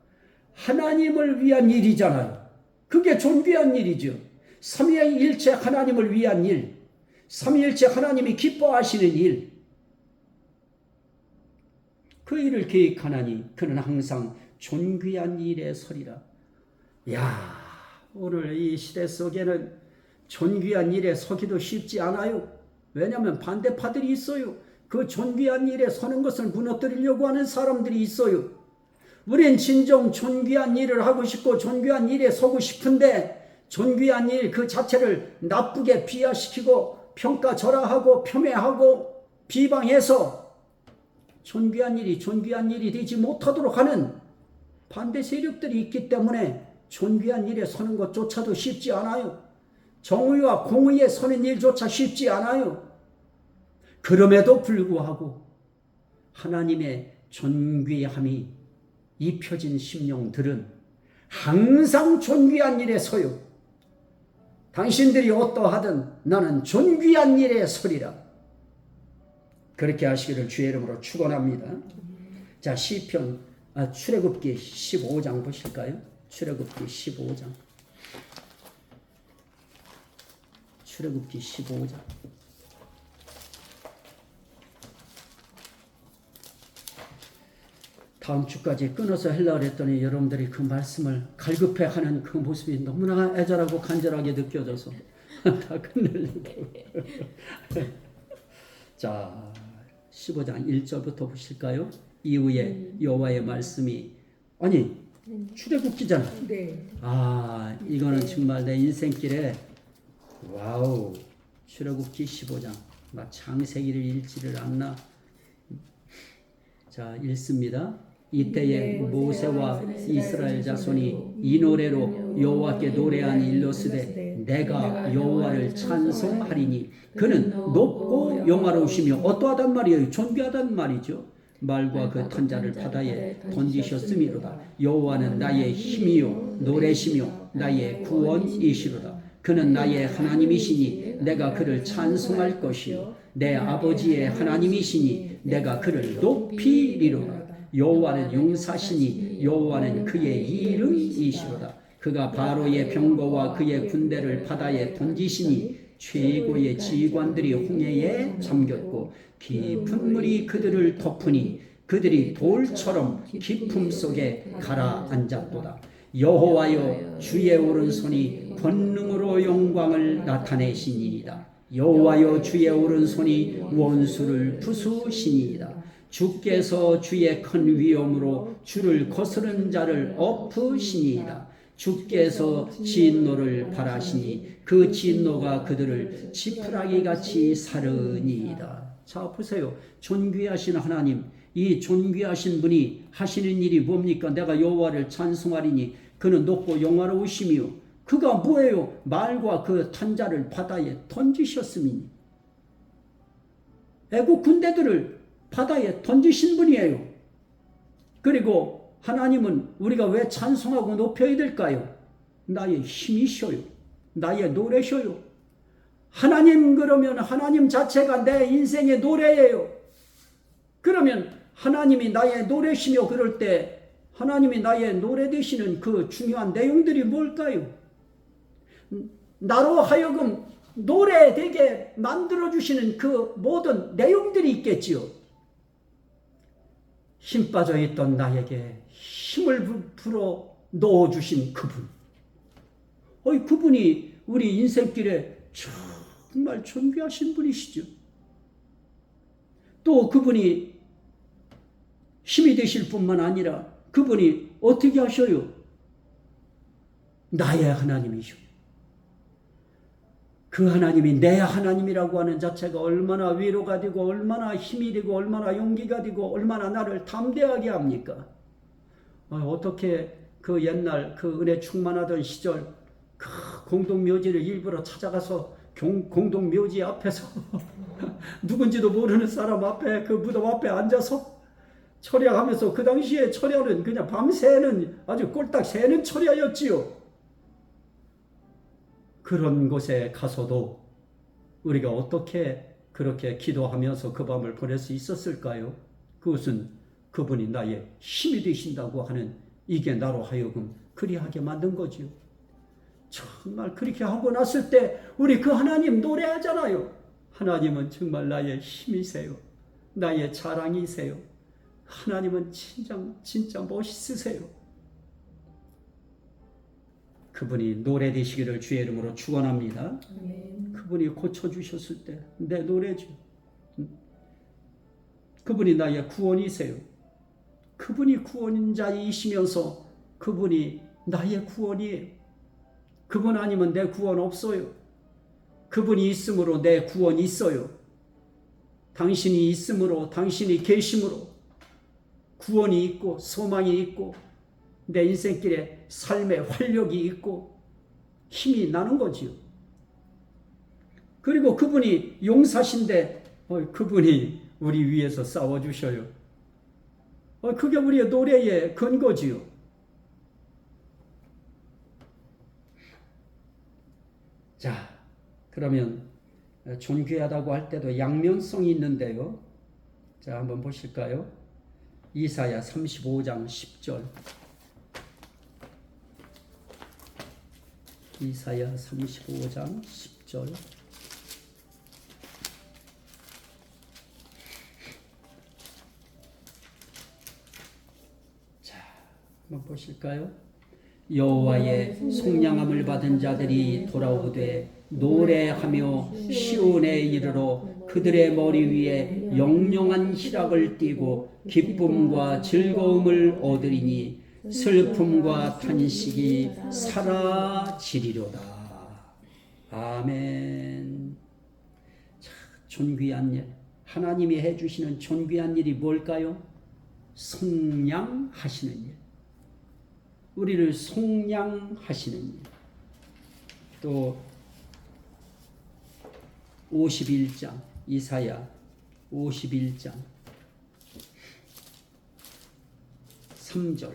하나님을 위한 일이잖아요. 그게 존귀한 일이죠. 삼위일체 하나님을 위한 일, 삼위일체 하나님이 기뻐하시는 일, 그 일을 계획하나니 그는 항상 존귀한 일에 서리라. 야, 오늘 이 시대 속에는 존귀한 일에 서기도 쉽지 않아요. 왜냐하면 반대파들이 있어요. 그 존귀한 일에 서는 것을 무너뜨리려고 하는 사람들이 있어요. 우린 진정 존귀한 일을 하고 싶고 존귀한 일에 서고 싶은데, 존귀한 일 그 자체를 나쁘게 비하시키고 평가절하하고 폄훼하고 비방해서 존귀한 일이 되지 못하도록 하는 반대 세력들이 있기 때문에 존귀한 일에 서는 것조차도 쉽지 않아요. 정의와 공의에 서는 일조차 쉽지 않아요. 그럼에도 불구하고 하나님의 존귀함이 입혀진 심령들은 항상 존귀한 일에 서요. 당신들이 어떠하든 나는 존귀한 일에 서리라. 그렇게 하시기를 주의 이름으로 축원합니다. 자, 시편 출애굽기 15장 보실까요? 출애굽기 15장. 출애굽기 15장. 다음 주까지 끊어서 하려고 했더니 여러분들이 그 말씀을 갈급해하는 그 모습이 너무나 애절하고 간절하게 느껴져서 다 끝내려고. 자, 15장 1절부터 보실까요? 이후에 여호와의 말씀이, 아니 출애굽기잖아. 네. 이거는 정말 내 인생길에 와우. 출애굽기 15장. 막 창세기를 읽지를 않나. 자, 읽습니다. 이때에 모세와 이스라엘 자손이 이 노래로 여호와께 노래하니 일렀으되 내가 여호와를 찬송하리니 그는 높고 영화로우시며 어떠하단 말이에요? 존귀하단 말이죠. 말과 그 탄자를 바다에 던지셨음이로다. 여호와는 나의 힘이요 노래시며 나의 구원이시로다. 그는 나의 하나님이시니 내가 그를 찬송할 것이요 내 아버지의 하나님이시니 내가 그를 높이리로다. 여호와는 용사시니 여호와는 그의 이름이시로다. 그가 바로의 병거와 그의 군대를 바다에 던지시니 최고의 지휘관들이 홍해에 잠겼고 깊은 물이 그들을 덮으니 그들이 돌처럼 깊음 속에 가라앉았도다. 여호와여 주의 오른손이 권능으로 영광을 나타내시니이다. 여호와여 주의 오른손이 원수를 부수시니이다. 주께서 주의 큰 위엄으로 주를 거스른 자를 엎으시니이다. 주께서 진노를 바라시니 그 진노가 그들을 지푸라기같이 사르니이다. 자 보세요. 존귀하신 하나님, 이 존귀하신 분이 하시는 일이 뭡니까? 내가 여호와를 찬송하리니 그는 높고 영화로우시며 그가 뭐예요? 말과 그 탄자를 바다에 던지셨음이니 애국 군대들을 바다에 던지신 분이에요. 그리고 하나님은 우리가 왜 찬송하고 높여야 될까요? 나의 힘이셔요. 나의 노래셔요. 하나님 그러면 하나님 자체가 내 인생의 노래예요. 그러면 하나님이 나의 노래시며 그럴 때 하나님이 나의 노래 되시는 그 중요한 내용들이 뭘까요? 나로 하여금 노래되게 만들어주시는 그 모든 내용들이 있겠지요. 힘 빠져있던 나에게 힘을 불어 넣어주신 그분. 그분이 우리 인생길에 정말 존귀하신 분이시죠. 또 그분이 힘이 되실 뿐만 아니라 그분이 어떻게 하셔요? 나의 하나님이시오. 그 하나님이 내 하나님이라고 하는 자체가 얼마나 위로가 되고 얼마나 힘이 되고 얼마나 용기가 되고 얼마나 나를 담대하게 합니까? 어떻게 그 옛날 그 은혜 충만하던 시절 그 공동묘지를 일부러 찾아가서 공동묘지 앞에서 누군지도 모르는 사람 앞에 그 무덤 앞에 앉아서 철야하면서 그 당시에 철야는 그냥 밤새는 아주 꼴딱 새는 철야였지요. 그런 곳에 가서도 우리가 어떻게 그렇게 기도하면서 그 밤을 보낼 수 있었을까요? 그것은 그분이 나의 힘이 되신다고 하는 이게 나로 하여금 그리하게 만든 거지요. 정말 그렇게 하고 났을 때 우리 그 하나님 노래하잖아요. 하나님은 정말 나의 힘이세요. 나의 자랑이세요. 하나님은 진짜 멋있으세요. 그분이 노래 되시기를 주의 이름으로 축원합니다. 그분이 고쳐주셨을 때 내 노래죠. 그분이 나의 구원이세요. 그분이 구원자이시면서 그분이 나의 구원이에요. 그분 아니면 내 구원 없어요. 그분이 있으므로 내 구원이 있어요. 당신이 있으므로 당신이 계심으로 구원이 있고 소망이 있고 내 인생길에 삶의 활력이 있고 힘이 나는 거지요. 그리고 그분이 용사신데 그분이 우리 위해서 싸워주셔요. 그게 우리의 노래의 근거지요. 자, 그러면 존귀하다고 할 때도 양면성이 있는데요. 자, 한번 보실까요? 이사야 35장 10절. 이사야 35장 10절. 자, 한번 보실까요? 여호와의 속량함을 받은 자들이 돌아오되 노래하며 시온에 이르러 그들의 머리 위에 영영한 희락을 띠고 기쁨과 즐거움을 얻으리니 슬픔과 탄식이 사라지리로다. 아멘. 자, 존귀한 일, 하나님이 해주시는 존귀한 일이 뭘까요? 속량하시는 일. 우리를 속량하시는 일. 또 51장 이사야 51장 3절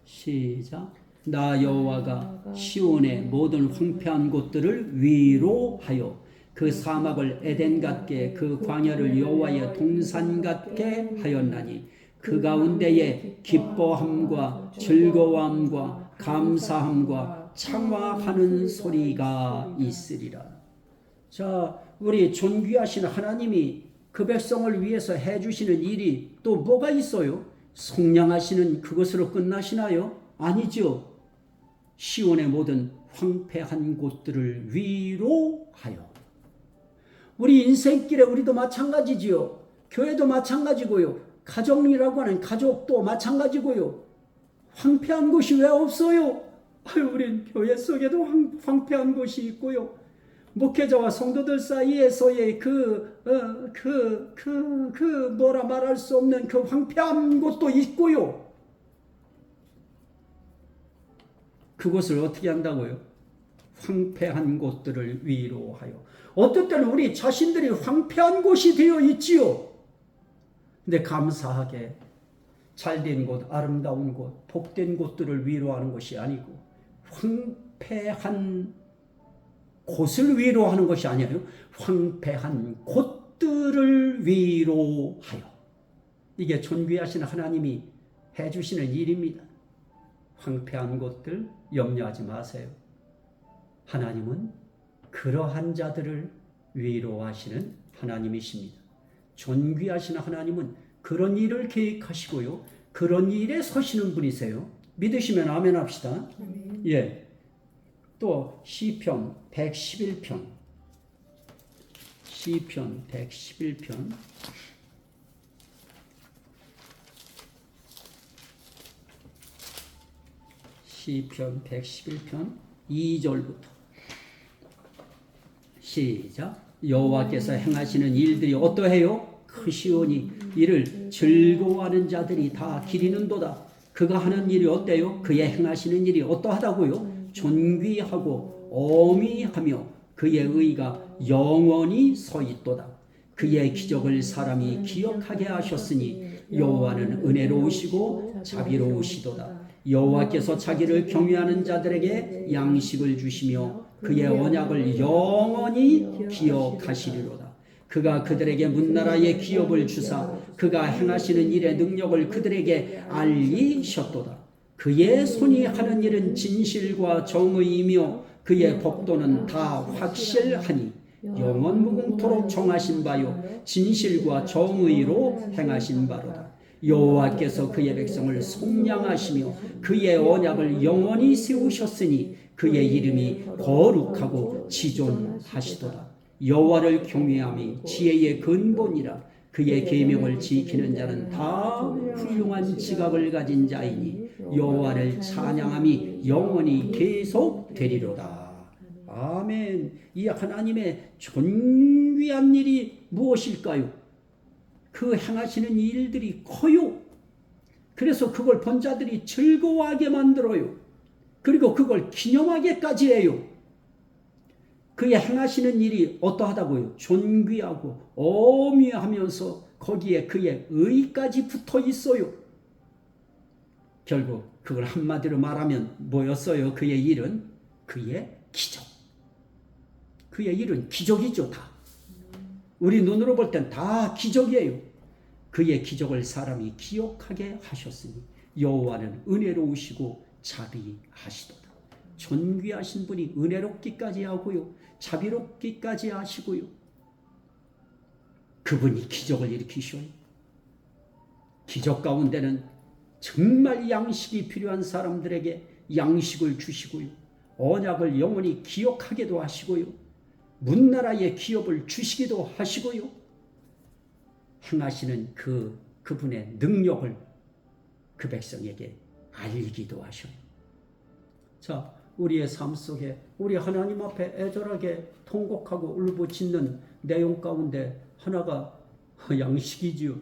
시작. 나 여호와가 시온의 모든 황폐한 곳들을 위로하여 그 사막을 에덴 같게 그 광야를 여호와의 동산 같게 하였나니 그 가운데에 기뻐함과 즐거움과 감사함과 창화하는 소리가 있으리라. 자, 우리 존귀하신 하나님이 그 백성을 위해서 해주시는 일이 또 뭐가 있어요? 속량하시는 그것으로 끝나시나요? 아니죠. 시온의 모든 황폐한 곳들을 위로하여. 우리 인생길에 우리도 마찬가지지요. 교회도 마찬가지고요. 가정이라고 하는 가족도 마찬가지고요. 황폐한 곳이 왜 없어요? 우리 교회 속에도 황폐한 곳이 있고요. 목회자와 성도들 사이에서의 뭐라 말할 수 없는 그 황폐한 곳도 있고요. 그곳을 어떻게 한다고요? 황폐한 곳들을 위로하여. 어떨 때는 우리 자신들이 황폐한 곳이 되어 있지요. 근데 감사하게 잘된 곳, 아름다운 곳, 복된 곳들을 위로하는 것이 아니고 황폐한 곳을 위로하는 것이 아니에요. 황폐한 곳들을 위로하여. 이게 존귀하신 하나님이 해주시는 일입니다. 황폐한 곳들 염려하지 마세요. 하나님은 그러한 자들을 위로하시는 하나님이십니다. 존귀하신 하나님은 그런 일을 계획하시고요. 그런 일에 서시는 분이세요. 믿으시면 아멘 합시다. 예. 또 시편 111편. 시편 111편. 시편 111편 2절부터 시작. 여호와께서 행하시는 일들이 어떠해요? 크시오니 이를 즐거워하는 자들이 다 기리는도다. 그가 하는 일이 어때요? 그의 행하시는 일이 어떠하다고요? 존귀하고 어미하며 그의 의가 영원히 서 있도다. 그의 기적을 사람이 기억하게 하셨으니 여호와는 은혜로우시고 자비로우시도다. 여호와께서 자기를 경외하는 자들에게 양식을 주시며 그의 언약을 영원히 기억하시리로다. 그가 그들에게 문나라의 기업을 주사 그가 행하시는 일의 능력을 그들에게 알리셨도다. 그의 손이 하는 일은 진실과 정의이며 그의 법도는 다 확실하니 영원 무궁토록 정하신 바요 진실과 정의로 행하신 바로다. 여호와께서 그의 백성을 속량하시며 그의 언약을 영원히 세우셨으니 그의 이름이 거룩하고 지존하시도다. 여호와를 경외함이 지혜의 근본이라. 그의 계명을 지키는 자는 다 훌륭한 지각을 가진 자이니 여호와를 찬양함이 영원히 계속되리로다. 아멘. 이 하나님의 존귀한 일이 무엇일까요? 그 행하시는 일들이 커요. 그래서 그걸 본 자들이 즐거워하게 만들어요. 그리고 그걸 기념하게까지 해요. 그의 행하시는 일이 어떠하다고요? 존귀하고 어미하면서 거기에 그의 의까지 붙어 있어요. 결국 그걸 한마디로 말하면 뭐였어요? 그의 일은? 그의 기적. 그의 일은 기적이죠, 다. 우리 눈으로 볼 땐 다 기적이에요. 그의 기적을 사람이 기억하게 하셨으니 여호와는 은혜로우시고 자비하시도다. 존귀하신 분이 은혜롭기까지 하고요. 자비롭기까지 하시고요. 그분이 기적을 일으키셔요. 기적 가운데는 정말 양식이 필요한 사람들에게 양식을 주시고요. 언약을 영원히 기억하게도 하시고요. 문나라의 기업을 주시기도 하시고요. 행하시는 그분의 능력을 그 백성에게 알기도 하셔요. 자, 우리의 삶 속에 우리 하나님 앞에 애절하게 통곡하고 울부짖는 내용 가운데 하나가 양식이지요.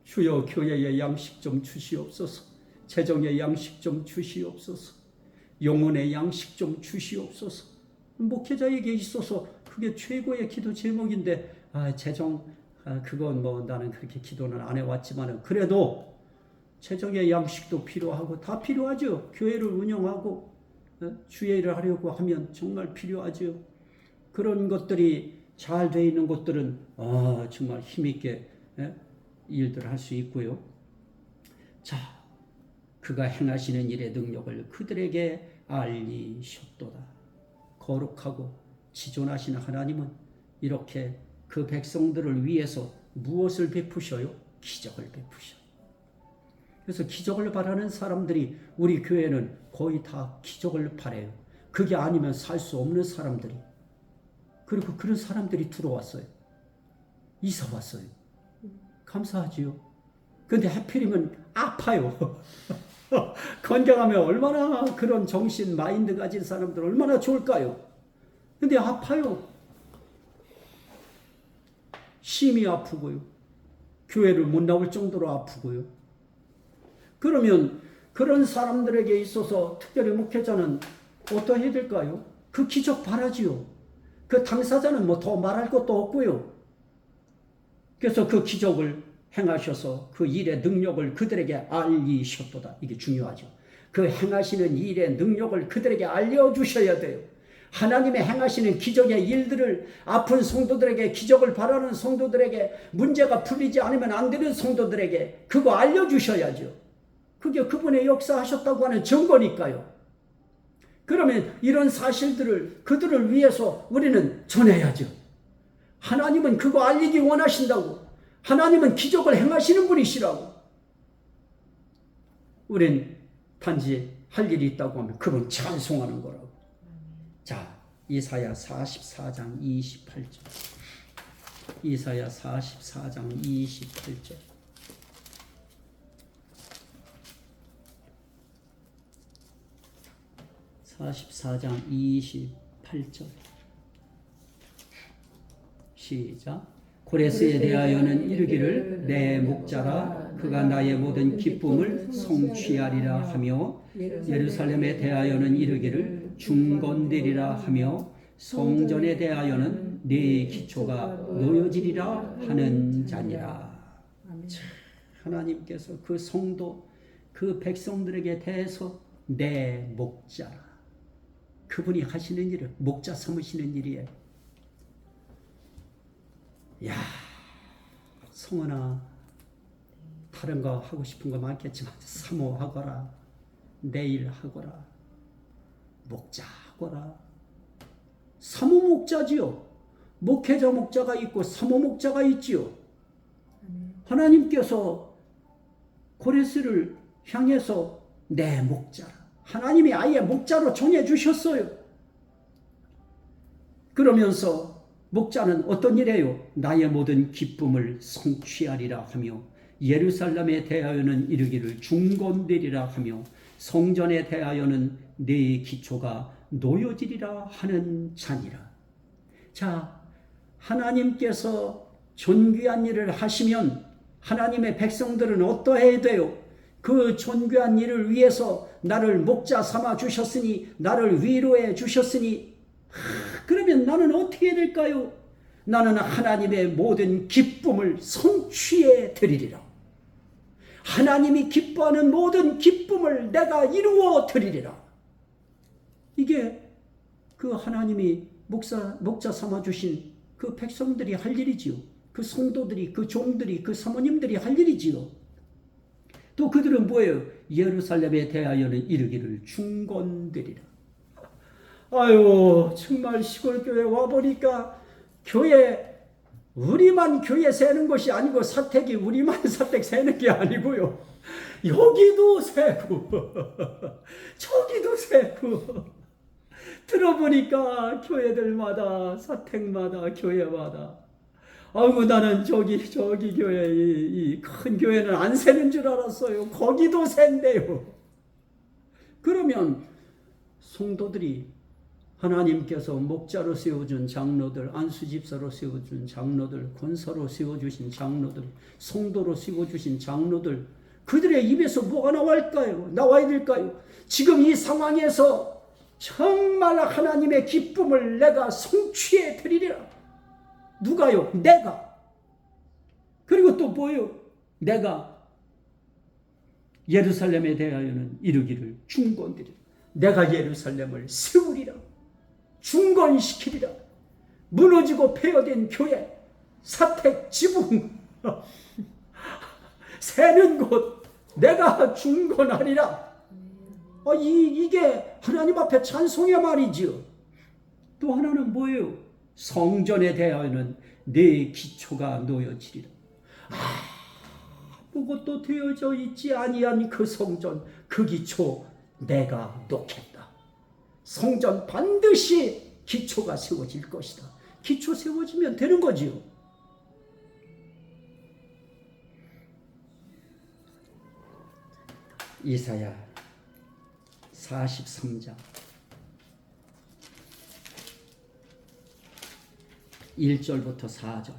주여 교회에 양식 좀 주시옵소서. 재정의 양식 좀 주시옵소서. 영혼의 양식 좀 주시옵소서. 목회자에게 있어서 그게 최고의 기도 제목인데 재정 그건 뭐 나는 그렇게 기도는 안 해왔지만은 그래도 재정의 양식도 필요하고 다 필요하죠. 교회를 운영하고 주의 일을 하려고 하면 정말 필요하죠. 그런 것들이 잘 돼 있는 곳들은 정말 힘있게 일들을 할 수 있고요. 자, 그가 행하시는 일의 능력을 그들에게 알리셨도다. 거룩하고 지존하시는 하나님은 이렇게 그 백성들을 위해서 무엇을 베푸셔요? 기적을 베푸셔요. 그래서 기적을 바라는 사람들이 우리 교회는 거의 다 기적을 바라요. 그게 아니면 살 수 없는 사람들이. 그리고 그런 사람들이 들어왔어요. 이사 왔어요. 감사하지요. 근데 하필이면 아파요. 건강하면 얼마나 그런 정신, 마인드 가진 사람들 얼마나 좋을까요? 근데 아파요. 심히 아프고요. 교회를 못 나올 정도로 아프고요. 그러면 그런 사람들에게 있어서 특별히 목회자는 어떠해야 될까요? 그 기적 바라지요. 그 당사자는 뭐 더 말할 것도 없고요. 그래서 그 기적을 행하셔서 그 일의 능력을 그들에게 알리셨도다. 이게 중요하죠. 그 행하시는 일의 능력을 그들에게 알려주셔야 돼요. 하나님의 행하시는 기적의 일들을 아픈 성도들에게, 기적을 바라는 성도들에게, 문제가 풀리지 않으면 안 되는 성도들에게 그거 알려주셔야죠. 그게 그분의 역사하셨다고 하는 증거니까요. 그러면 이런 사실들을 그들을 위해서 우리는 전해야죠. 하나님은 그거 알리기 원하신다고. 하나님은 기적을 행하시는 분이시라고. 우린 단지 할 일이 있다고 하면 그분 찬송하는 거라고. 자, 이사야 44장 28절. 이사야 44장 28절. (44장 28절) 시작. 고레스에 대하여는 이르기를 내 목자라 그가 나의 모든 기쁨을 성취하리라 하며, 예루살렘에 대하여는 이르기를 중건되리라 하며, 성전에 대하여는 네 기초가 놓여지리라 하는 자니라. 하나님께서 그 성도, 그 백성들에게 대해서 내 목자라, 그분이 하시는 일을 목자 삼으시는 일이에요. 야, 성은아, 다른 거 하고 싶은 거 많겠지만 사모하거라, 내일 하거라, 목자하거라. 사모 목자지요. 목회자 목자가 있고 사모 목자가 있지요. 하나님께서 고레스를 향해서 내 목자라, 하나님이 아예 목자로 정해주셨어요. 그러면서 목자는 어떤 일이에요? 나의 모든 기쁨을 성취하리라 하며, 예루살렘에 대하여는 이르기를 중건되리라 하며, 성전에 대하여는 네 기초가 놓여지리라 하는 자니라. 자, 하나님께서 존귀한 일을 하시면 하나님의 백성들은 어떠해야 돼요? 그 존귀한 일을 위해서 나를 목자 삼아 주셨으니, 나를 위로해 주셨으니, 그러면 나는 어떻게 해야 될까요? 나는 하나님의 모든 기쁨을 성취해 드리리라. 하나님이 기뻐하는 모든 기쁨을 내가 이루어 드리리라. 이게 그 하나님이 목자 삼아 주신 그 백성들이 할 일이지요. 그 성도들이, 그 종들이, 그 사모님들이 할 일이지요. 또 그들은 뭐예요? 예루살렘에 대하여는 이르기를 중건되리라. 아유, 정말 시골교회 와보니까 우리만 교회 세는 것이 아니고, 사택이 우리만 사택 세는 게 아니고요. 여기도 세고 저기도 세고, 들어보니까 교회들마다, 사택마다, 교회마다, 아이고, 나는 저기 교회, 이 큰 교회는 안 세는 줄 알았어요. 거기도 센대요. 그러면 성도들이, 하나님께서 목자로 세워준 장로들, 안수집사로 세워준 장로들, 권사로 세워주신 장로들, 성도로 세워주신 장로들, 그들의 입에서 뭐가 나와야 될까요? 지금 이 상황에서 정말 하나님의 기쁨을 내가 성취해 드리리라. 누가요? 내가. 그리고 또 뭐예요? 내가 예루살렘에 대하여는 이르기를 중건되리라. 내가 예루살렘을 세우리라. 중건시키리라. 무너지고 폐허된 교회, 사택, 지붕, 새는 곳 내가 중건하리라. 이게 하나님 앞에 찬송의 말이지요. 또 하나는 뭐예요? 성전에 대하여는 내 기초가 놓여지리라. 아무것도 되어져 있지 아니한 그 성전, 그 기초 내가 놓겠다. 성전 반드시 기초가 세워질 것이다. 기초 세워지면 되는 거지요. 이사야 43장 1절부터 4절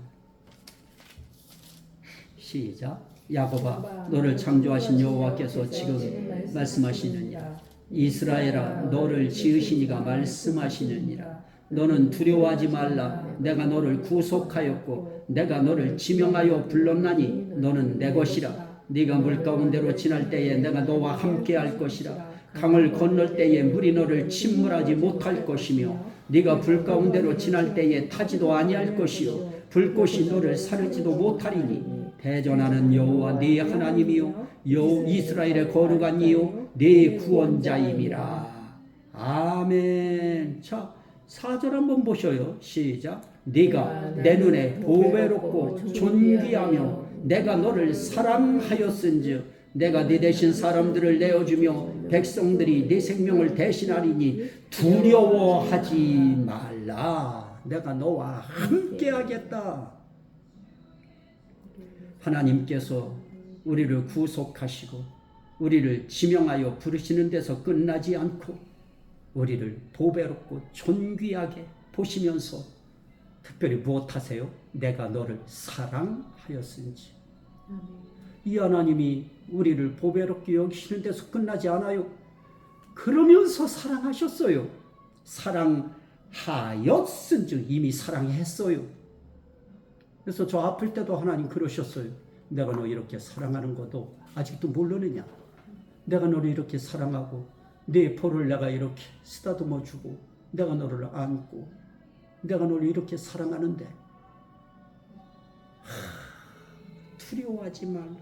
시작. 야곱아, 너를 창조하신 여호와께서 지금 말씀하시느니라. 이스라엘아, 너를 지으시니가 말씀하시느니라. 너는 두려워하지 말라. 내가 너를 구속하였고 내가 너를 지명하여 불렀나니 너는 내 것이라. 네가 물 가운데로 지날 때에 내가 너와 함께 할 것이라. 강을 건널 때에 물이 너를 침몰하지 못할 것이며 네가 불 가운데로 지날 때에 타지도 아니할 것이요 불꽃이 너를 사르지도 못하리니 대전하는 여호와 네 하나님이요 이스라엘의 거룩한 이요 네 구원자임이라. 아멘. 자, 4절 한번 보셔요. 시작. 네가 내 눈에 보배롭고 존귀하며 내가 너를 사랑하였은즉 내가 네 대신 사람들을 내어주며 백성들이 네 생명을 대신하리니 두려워하지 말라. 내가 너와 함께하겠다. 하나님께서 우리를 구속하시고 우리를 지명하여 부르시는 데서 끝나지 않고 우리를 보배롭고 존귀하게 보시면서 특별히 무엇하세요? 내가 너를 사랑하였은지. 이 하나님이 우리를 보배롭게 여기시는 데서 끝나지 않아요. 그러면서 사랑하셨어요. 사랑하였은즉 이미 사랑했어요. 그래서 저 아플 때도 하나님 그러셨어요. 내가 너 이렇게 사랑하는 것도 아직도 모르느냐. 내가 너를 이렇게 사랑하고 네 볼을 내가 이렇게 쓰다듬어 주고 내가 너를 안고 내가 너를 이렇게 사랑하는데 두려워하지 말라.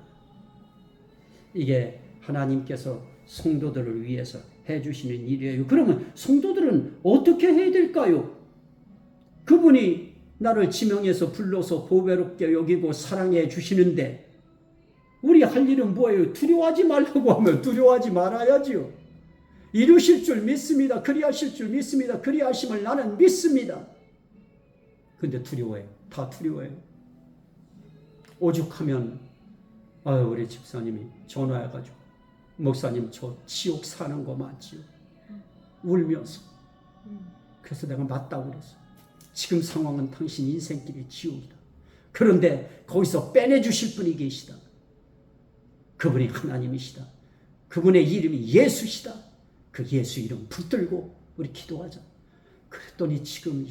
이게 하나님께서 성도들을 위해서 해주시는 일이에요. 그러면 성도들은 어떻게 해야 될까요? 그분이 나를 지명해서 불러서 보배롭게 여기고 사랑해 주시는데 우리 할 일은 뭐예요? 두려워하지 말라고 하면 두려워하지 말아야지요. 이루실 줄 믿습니다. 그리하실 줄 믿습니다. 그리하심을 나는 믿습니다. 근데 두려워해요. 다 두려워해요. 오죽하면 우리 집사님이 전화해가지고 목사님 저 지옥 사는 거 맞지요? 울면서. 그래서 내가 맞다고 그랬어. 지금 상황은 당신 인생길이 지옥이다. 그런데 거기서 빼내주실 분이 계시다. 그분이 하나님이시다. 그분의 이름이 예수시다. 그 예수 이름 붙들고 우리 기도하자. 그랬더니 지금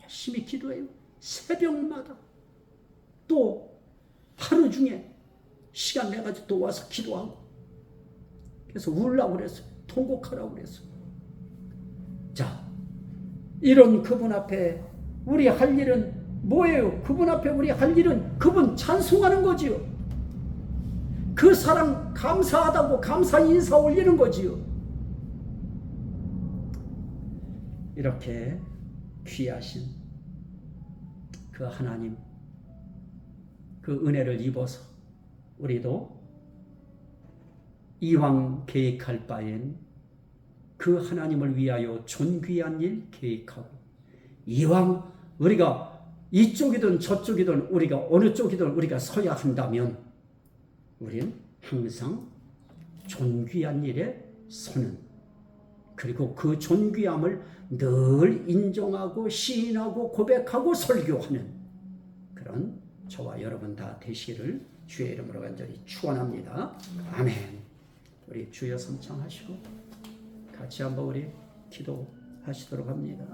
열심히 기도해요. 새벽마다. 또 하루 중에 시간 내가지고 또 와서 기도하고. 그래서 울라고 그랬어요. 통곡하라고 그랬어요. 자, 이런 그분 앞에 우리 할 일은 뭐예요? 그분 앞에 우리 할 일은 그분 찬송하는 거지요. 그 사랑 감사하다고 감사 인사 올리는 거지요. 이렇게 귀하신 그 하나님, 그 은혜를 입어서 우리도 이왕 계획할 바엔 그 하나님을 위하여 존귀한 일 계획하고, 이왕 우리가 이쪽이든 저쪽이든 우리가 어느 쪽이든 우리가 서야 한다면 우리는 항상 존귀한 일에 서는, 그리고 그 존귀함을 늘 인정하고 시인하고 고백하고 설교하는 그런 저와 여러분 다 되시기를 주의 이름으로 간절히 축원합니다. 아멘. 우리 주여 삼창하시고 같이 한번 우리 기도하시도록 합니다.